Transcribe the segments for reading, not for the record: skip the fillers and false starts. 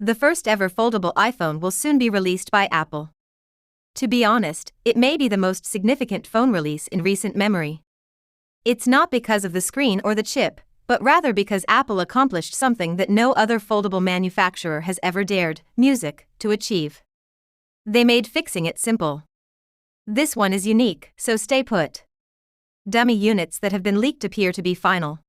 The first ever foldable iPhone will soon be released by Apple. To be honest, it may be the most significant phone release in recent memory. It's not because of the screen or the chip, but rather because Apple accomplished something that no other foldable manufacturer has ever dared, music, to achieve. They made fixing it simple. This one is unique, so stay put. Dummy units that have been leaked appear to be final.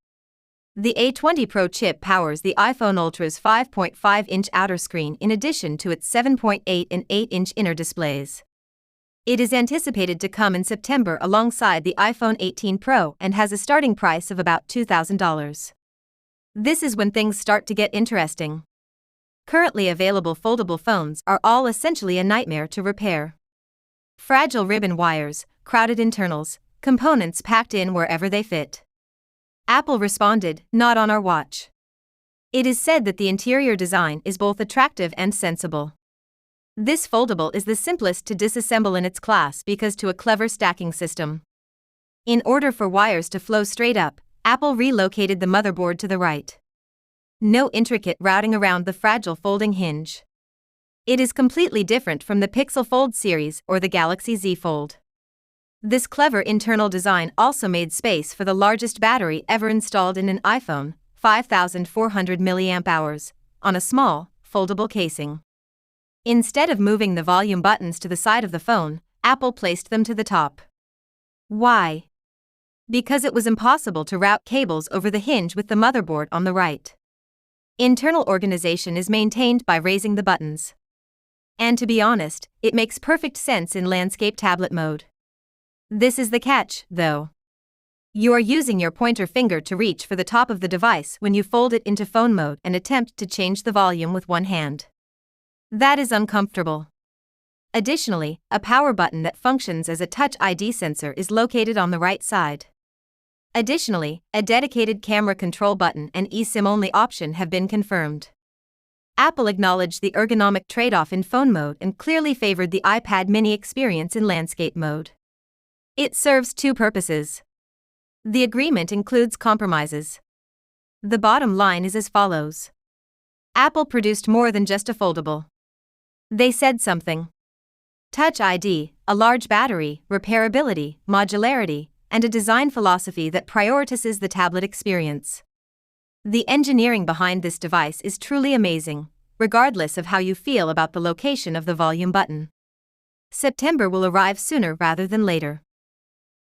The A20 Pro chip powers the iPhone Ultra's 5.5-inch outer screen in addition to its 7.8 and 8-inch inner displays. It is anticipated to come in September alongside the iPhone 18 Pro and has a starting price of about $2,000. This is when things start to get interesting. Currently available foldable phones are all essentially a nightmare to repair. Fragile ribbon wires, crowded internals, components packed in wherever they fit. Apple responded, "Not on our watch." It is said that the interior design is both attractive and sensible. This foldable is the simplest to disassemble in its class because to a clever stacking system. In order for wires to flow straight up, Apple relocated the motherboard to the right. No intricate routing around the fragile folding hinge. It is completely different from the Pixel Fold series or the Galaxy Z Fold. This clever internal design also made space for the largest battery ever installed in an iPhone, 5,400 mAh, on a small, foldable casing. Instead of moving the volume buttons to the side of the phone, Apple placed them to the top. Why? Because it was impossible to route cables over the hinge with the motherboard on the right. Internal organization is maintained by raising the buttons. And to be honest, it makes perfect sense in landscape tablet mode. This is the catch, though. You are using your pointer finger to reach for the top of the device when you fold it into phone mode and attempt to change the volume with one hand. That is uncomfortable. Additionally, a power button that functions as a Touch ID sensor is located on the right side. Additionally, a dedicated camera control button and eSIM-only option have been confirmed. Apple acknowledged the ergonomic trade-off in phone mode and clearly favored the iPad mini experience in landscape mode. It serves two purposes. The agreement includes compromises. The bottom line is as follows. Apple produced more than just a foldable. They said something. Touch ID, a large battery, repairability, modularity, and a design philosophy that prioritizes the tablet experience. The engineering behind this device is truly amazing, regardless of how you feel about the location of the volume button. September will arrive sooner rather than later.